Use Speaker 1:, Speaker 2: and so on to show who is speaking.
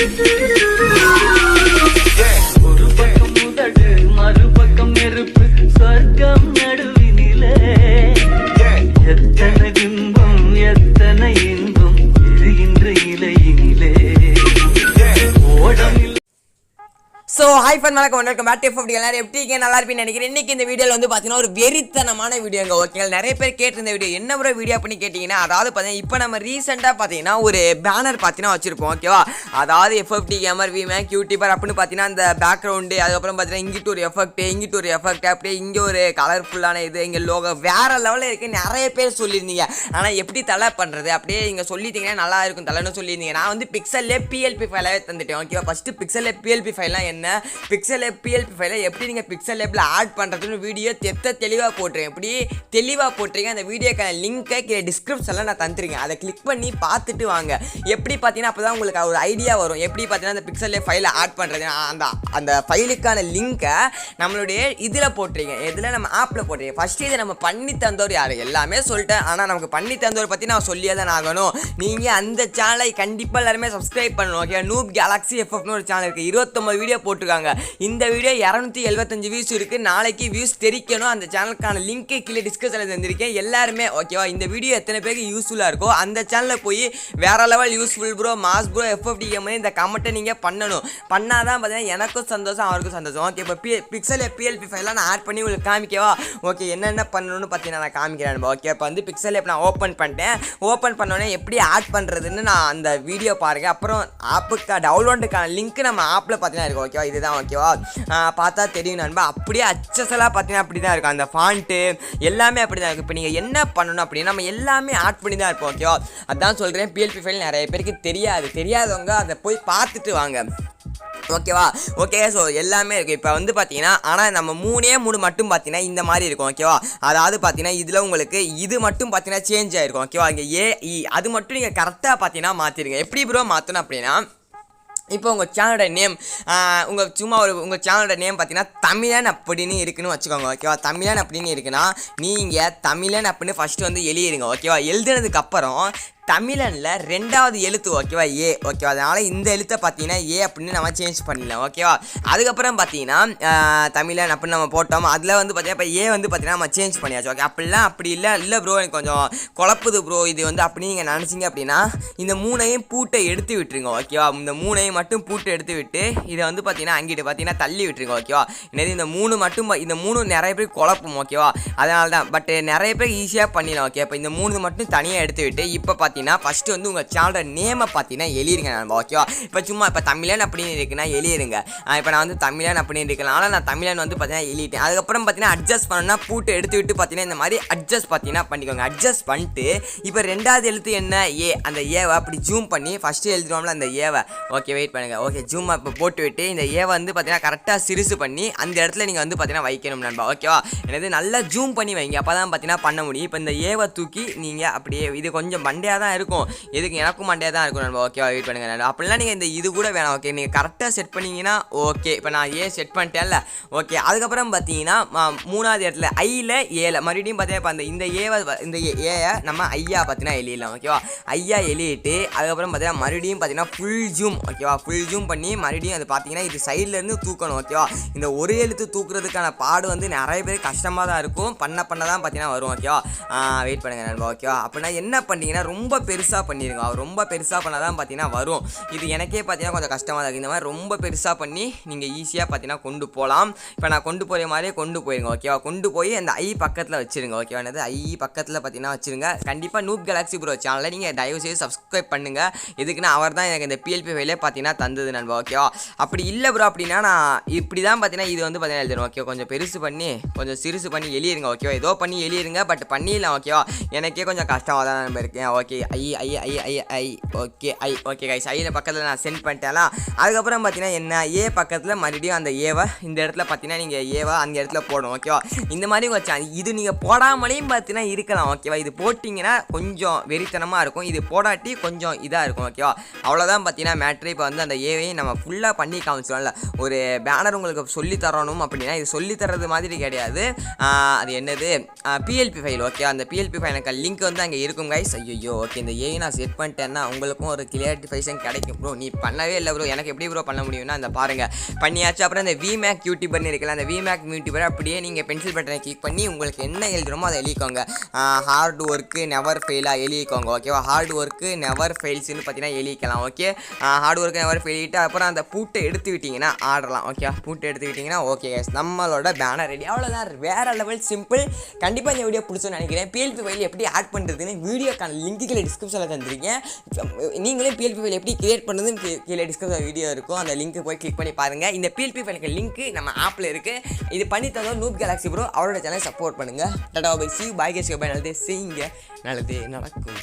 Speaker 1: ஒரு பக்கம் முதடு மறுபக்கம் நெருப்பு சொர்க்கம் நடுவினிலே எத்தனை பிம்பம் எத்தனை இன்பம் எரிகின்ற இலையினிலே ஓடம்.
Speaker 2: ஸோ ஹாய் ஃபன் வணக்கம் வெல்கம் பேக் டு FFT. எல்லாரும் எப்படி இருக்கீங்க? நல்லா இருப்பீங்கன்னு நினைக்கிறேன். இன்னைக்கு இந்த வீடியோவில் வந்து பார்த்தீங்கன்னா ஒரு வெறித்தனமான வீடியோங்க. ஓகேங்களா, நிறைய பேர் கேட்டிருந்த வீடியோ என்ன ப்ரோ வீடியோ பண்ணி கேட்டிங்கன்னா, அதாவது பார்த்தீங்கன்னா இப்போ நம்ம ரீசெண்டாக பார்த்தீங்கன்னா ஒரு பேனர் பார்த்தீங்கன்னா வச்சிருப்போம். ஓகேவா, அதாவது FFT 𝗵𝗶𝗶𝗵 𝗙𝗵𝗆 அப்படின்னு பார்த்தீங்கன்னா அந்த பேக்ரவுண்டு, அதுக்கப்புறம் பார்த்தீங்கன்னா இங்கிட்டு ஒரு எஃபெக்ட் இங்கிட்டு ஒரு எஃபெக்ட், அப்படியே இங்கே ஒரு கலர்ஃபுல்லான இது, இங்கே லோகோ வேறு லெவலில் இருக்குது. நிறைய பேர் சொல்லியிருந்தீங்க, ஆனால் எப்படி தலை பண்ணுறது அப்படியே இங்கே சொல்லிட்டீங்கன்னா நல்லா இருக்கும் தலைன்னு சொல்லியிருந்தீங்க. நான் வந்து பிக்சல்லே PLP ஃபைலாகவே தந்துட்டேன். ஓகேவா, ஃபஸ்ட்டு பிக்சல்லே PLP ஃபைல்லாம் என்ன, பிக்சல்லேப் PLP ஃபைலை எப்படி நீங்கள் பிக்சல்லேப்பில் ஆட் பண்ணுறதுன்னு வீடியோ தெளிவாக போட்டுருக்கேன். எப்படி தெளிவாக போட்டிருக்கேன். அந்த வீடியோக்கான லிங்க்கை கீழே டிஸ்கிரிப்ஷனில் நான் தந்துருக்கேன். அதை கிளிக் பண்ணி பார்த்துட்டு வாங்க. எப்படி பார்த்தீங்கன்னா அப்போ தான் உங்களுக்கு ஒரு ஐடியா வரும். எப்படி பார்த்தீங்கன்னா அந்த பிக்சல்லேப் ஃபைலை ஆட் பண்ணுறது. அந்த ஃபைலுக்கான லிங்க்கை நம்மளுடைய இதில் போட்டிருக்கேன். இதில் நம்ம ஆப்பில் போட்டிருக்கேன். ஃபஸ்ட்டு இதை நம்ம பண்ணி தந்தோர் யார் எல்லாமே சொல்லிட்டேன். ஆனால் நமக்கு பண்ணி தந்தோர் பற்றி நான் சொல்லியே தான் ஆகணும். நீங்கள் அந்த சேனலை கண்டிப்பாக எல்லாருமே சப்ஸ்கிரைப் பண்ணணும். ஓகே, நூப் கேலக்ஸி FFன்னு ஒரு சேனல் இருக்குது. 29 வீடியோ போட்டிருக்காங்க. இந்த வீடியோ 275 வியூஸ் இருக்குது. நாளைக்கு வியூஸ் தெரிக்கணும். அந்த சேனலுக்கான லிங்க்கு கீழே டிஸ்கிரிப்ஷனில் தந்திருக்கேன். எல்லாருமே ஓகேவா, இந்த வீடியோ எத்தனை பேருக்கு யூஸ்ஃபுல்லாக இருக்கோ அந்த சேனலில் போய் வேற level useful bro, mass bro, FFT 𝗵𝗶𝗶 இந்த கமெண்ட்டை நீங்கள் பண்ணணும். பண்ணாதான் பார்த்தீங்கன்னா எனக்கும் சந்தோஷம், அவருக்கும் சந்தோஷம். ஓகே, இப்போ பிக்சல்லே PLP ஃபைலாம் நான் ஆட் பண்ணி உங்களுக்கு காமிக்கவா? ஓகே, என்னென்ன பண்ணணும்னு பார்த்தீங்கன்னா நான் காமிக்கிறேன். ஓகே, இப்போ வந்து பிக்சல்லே நான் ஓப்பன் பண்ணிட்டேன். ஓப்பன் பண்ணோன்னே எப்படி ஆட் பண்ணுறதுன்னு நான் அந்த வீடியோ பாருங்கள். அப்புறம் ஆப்புக்கு டவுன்லோடுக்கான லிங்க் நம்ம ஆப்பில் பார்த்தீங்கன்னா இருக்கும். ஓகேவா, இதுதான். ஓகேவா, பார்த்தா தெரியும் நண்பா. அப்படியே அச்சஸெல்லாம் பார்த்தீங்கன்னா அப்படி தான் இருக்கும். அந்த ஃபாண்ட்டு எல்லாமே அப்படி தான் இருக்கும். இப்போ நீங்கள் என்ன பண்ணணும் அப்படின்னா நம்ம எல்லாமே ஆட் பண்ணி தான் இருப்போம். ஓகேவா, அதான் சொல்கிறேன். PLP ஃபைல் நிறைய பேருக்கு தெரியாதவங்க அதை போய் பார்த்துட்டு வாங்க. ஓகேவா, ஓகே. ஸோ எல்லாமே இருக்குது. இப்போ வந்து பார்த்தீங்கன்னா ஆனால் நம்ம 3 மட்டும் பார்த்தீங்கன்னா இந்த மாதிரி இருக்கும். ஓகேவா, அதாவது பார்த்தீங்கன்னா இதில் உங்களுக்கு இது மட்டும் பார்த்தீங்கன்னா சேஞ்ச் ஆகிருக்கும். ஓகேவா, இங்கே AE அது மட்டும் நீங்கள் கரெக்டாக பார்த்தீங்கன்னா மாற்றிடுங்க. எப்படி ப்ரோ மாற்றணும் அப்படின்னா, இப்போ உங்கள் சேனலோட நேம் உங்கள் சேனலோட நேம் பார்த்தீங்கன்னா தமிழன் அப்படின்னு இருக்குன்னு வச்சுக்கோங்க. ஓகேவா, தமிழன் அப்படின்னு இருக்குன்னா நீங்கள் தமிழன் அப்படின்னு ஃபஸ்ட்டு வந்து எழுதிடுங்க. ஓகேவா, எழுதுனதுக்கப்புறம் தமிழனில் 2வது எழுத்து ஓகேவா A. ஓகேவா, அதனால் இந்த எழுத்தை பார்த்தீங்கன்னா A அப்படின்னு நம்ம சேஞ்ச் பண்ணிடலாம். ஓகேவா, அதுக்கப்புறம் பார்த்தீங்கன்னா தமிழன் அப்படின்னு நம்ம போட்டோம். அதில் வந்து பார்த்தீங்கன்னா இப்போ A வந்து பார்த்தீங்கன்னா நம்ம சேஞ்ச் பண்ணியாச்சு. ஓகே, அப்படி இல்லை ப்ரோ எனக்கு கொஞ்சம் குழப்புது ப்ரோ இது வந்து அப்படின்னு நீங்கள் நினச்சிங்க அப்படின்னா இந்த 3ஐயும் பூட்டை எடுத்து விட்டுருங்க. ஓகேவா, இந்த 3ஐயும் மட்டும் பூட்டை எடுத்து விட்டு இதை வந்து பார்த்தீங்கன்னா அங்கிட்டு பார்த்தீங்கன்னா தள்ளி விட்டுருங்க. ஓகேவா, என்னது இந்த 3 மட்டும் இந்த 3 நிறைய பேர் குழப்பம். ஓகேவா, அதனால தான் பட் நிறைய பேர் ஈஸியாக பண்ணிடலாம். ஓகே, இப்போ இந்த 3 மட்டும் தனியாக எடுத்து விட்டு இப்போ பார்த்தீங்கன்னா ஃபஸ்ட்டு வந்து உங்கள் சேனலோட நேமை பார்த்தீங்கன்னா எழுதிருங்க நண்பா. ஓகேவா, இப்போ தமிழன் அப்படின்னு இருக்குன்னா எழுதிருங்க. இப்போ நான் வந்து தமிழன் அப்படின்னு இருக்கனால நான் தமிழன் வந்து பார்த்தீங்கன்னா எழுதிட்டேன். அதுக்கப்புறம் பார்த்தீங்கன்னா அட்ஜஸ்ட் பண்ணணும்னா பூட்டை எடுத்து விட்டு பார்த்தீங்கன்னா இந்த மாதிரி அட்ஜஸ்ட் பார்த்தீங்கன்னா பண்ணிக்கோங்க. அட்ஜஸ்ட் பண்ணிட்டு இப்போ 2வது எழுத்து என்ன A, அந்த ஏவை அப்படி ஜூம் பண்ணி ஃபஸ்ட்டு எழுதுவோம்ல அந்த ஏவை. ஓகே, வெயிட் பண்ணுங்கள். ஓகே, ஜூம் இப்போ போட்டு விட்டு இந்த ஏவை வந்து பார்த்தீங்கன்னா கரெக்டாக சிறுசு பண்ணி அந்த இடத்துல நீங்கள் வந்து பார்த்தீங்கன்னா வைக்கணும் நண்பா. ஓகேவா, எனது நல்லா ஜூம் பண்ணி வைங்க, அப்போ தான் பார்த்தீங்கன்னா பண்ண முடியும். இப்போ இந்த ஏவை தூக்கி நீங்கள் அப்படியே இது கொஞ்சம் மண்டையாக தான் இருக்கும். இதுக்கு எனக்கும் மண்டே தான் இருக்கும் நண்பா. ஓகேவா, வெயிட் பண்ணுங்க நண்பா. அப்படிலாம் நீங்கள் இந்த இது கூட வேணாம். ஓகே, நீங்கள் கரெக்டாக செட் பண்ணிங்கன்னா ஓகே. இப்போ நான் செட் பண்ணிட்டேன்ல. ஓகே, அதுக்கப்புறம் பார்த்தீங்கன்னா 3வது இடத்துல ஐயில் ஏல மறுபடியும் பார்த்தீங்கன்னா இந்த ஏயை நம்ம ஐயா பார்த்தீங்கன்னா எழுதிடலாம். ஓகேவா, ஐயா எழுதிட்டு அதுக்கப்புறம் பார்த்தீங்கன்னா மறுபடியும் பார்த்தீங்கன்னா ஃபுல் ஜூம். ஓகேவா, ஃபுல் ஜூம் பண்ணி மறுபடியும் அது பார்த்தீங்கன்னா இது சைட்லேருந்து தூக்கணும். ஓகேவா, இந்த ஒரு எழுத்து தூக்குறதுக்கான பாடு வந்து நிறைய பேர் கஷ்டமாக தான் இருக்கும். பண்ண தான் பார்த்தீங்கன்னா வரும். ஓகேவா, வெயிட் பண்ணுங்க நண்பா. ஓகேவா, அப்படின்னா என்ன பண்ணிங்கன்னா ரொம்ப பெருசாக பண்ணிடுங்க. அவர் ரொம்ப பெருசாக பண்ணால் தான் பார்த்தீங்கன்னா வரும். இது எனக்கே பார்த்தீங்கன்னா கொஞ்சம் கஷ்டமாக இருக்குது. இந்த மாதிரி ரொம்ப பெருசாக பண்ணி நீங்கள் ஈஸியாக பார்த்தீங்கன்னா கொண்டு போகலாம். இப்போ நான் கொண்டு போகிற மாதிரியே கொண்டு போயிருங்க. ஓகேவா, கொண்டு போய் அந்த ஐ பக்கத்தில் வச்சுருங்க. ஓகேவா, என்னது ஐ பக்கத்தில் பார்த்தீங்கன்னா வச்சுருங்க. கண்டிப்பாக நூப் கேலக்ஸி ப்ரோ சேனலில் நீங்கள் தயவுசெய்து சப்ஸ்கிரைப் பண்ணுங்கள். எதுக்குன்னா அவர் தான் எனக்கு இந்த PLP ஃபைலே பார்த்தீங்கன்னா தந்தது நண்பா. ஓகேவா, அப்படி இல்லை ப்ரோ அப்படின்னா நான் இப்படி தான் பார்த்தீங்கன்னா இது வந்து பார்த்தீங்கன்னா எழுதுறேன். ஓகே, கொஞ்சம் பெருசு பண்ணி கொஞ்சம் சிறுசு பண்ணி எழுதிருங்க. ஓகேவா, ஏதோ பண்ணி எழுதிருங்க, பட் பண்ணிடலாம். ஓகேவா, எனக்கே கொஞ்சம் கஷ்டமாக தான் நம்ப இருக்கேன். ஓகே, ஐ ஓகே ஓகே கைஸ், ஐயில் பக்கத்தில் நான் சென்ட் பண்ணிட்டேன். அதுக்கப்புறம் பார்த்தீங்கன்னா என்ன A பக்கத்தில் மறுபடியும் அந்த ஏவை இந்த இடத்துல பார்த்தீங்கன்னா நீங்கள் ஏவை அந்த இடத்துல போடணும். ஓகேவா, இந்த மாதிரி வச்சா இது நீங்கள் போடாமலேயும் பார்த்தீங்கன்னா இருக்கலாம். ஓகேவா, இது போட்டிங்கன்னா கொஞ்சம் வெறித்தனமாக இருக்கும், இது போடாட்டி கொஞ்சம் இதாக இருக்கும். ஓகேவா, அவ்வளோதான் பார்த்தீங்கன்னா மேட்ரு. இப்போ வந்து அந்த ஏவையும் நம்ம ஃபுல்லாக பண்ணி காமிச்சிடும்ல. ஒரு பேனர் உங்களுக்கு சொல்லி தரணும் அப்படின்னா இது சொல்லி தர்றது மாதிரி கிடையாது. அது என்னது PLP ஃபைல். ஓகே, அந்த PLP ஃபைலுக்கு லிங்க் வந்து அங்கே இருக்கும் கைஸ். ஐயோ ஓகே இந்த ஏஐ நான் செட் பண்ணிட்டேன்னா உங்களுக்கும் ஒரு கிளியரிஃபிகேஷன் கிடைக்கும் ப்ரோ. நீ பண்ணவே இல்லை ப்ரோ, எனக்கு எப்படி ப்ரோ பண்ண முடியும்னா அந்த பாருங்கள் பண்ணியாச்சு. அப்புறம் இந்த 𝗍𝗵 யூடியூபர்னு இருக்குல்ல, அந்த 𝗍𝗵 யூடியூபர் அப்படியே நீங்கள் பென்சில் பட்டனை கிளிக் பண்ணி உங்களுக்கு என்ன எழுதுறமோ அதை எழுதிக்கோங்க. ஹார்ட் ஒர்க்கு நெவர் ஃபெயிலாக எழுதிக்கோங்க ஓகேவா. ஹார்ட் ஒர்க்கு நெவர் ஃபெயில்ஸ்னு பார்த்தீங்கன்னா எழுதிக்கலாம் ஓகே. ஹார்ட் ஒர்க்கு நெவர் ஃபெயிலிட்டு அப்புறம் அந்த பூட்டை எடுத்து விட்டிங்கன்னா ஆடலாம் ஓகே. பூட்டை எடுத்து விட்டிங்கன்னா ஓகே கைஸ், நம்மளோட பேனர் ரெடி. அவ்வளோதான், வேறு லெவல் சிம்பிள். கண்டிப்பாக இந்த வீடியோ பிடிச்சோன்னு நினைக்கிறேன். PLP ஃபைல் எப்படி ஆட் பண்ணுறதுன்னு வீடியோக்கான லிங்க்குகளை டிஸ்கிரிப்ஷனில் தந்துருக்கேன். நீங்களே PLP ஃபைல் எப்படி கிரியேட் பண்ணுறதுன்னு கீழே டிஸ்கிரிப்ஷன் வீடியோ இருக்கும், அந்த லிங்க்கு போய் கிளிக் பண்ணி பாருங்கள். இந்த PLP ஃபைலுக்கு லிங்க்கு நம்ம ஆப்பில் இருக்குது. இது பண்ணி தந்தோம் நூப் கேலக்ஸி ப்ரோ, அவரோட சேனலை சப்போர்ட் பண்ணுங்கள். Tata bye, see you, bye guys, நல்லதே செய்யுங்க, நல்லதே நடக்கும்.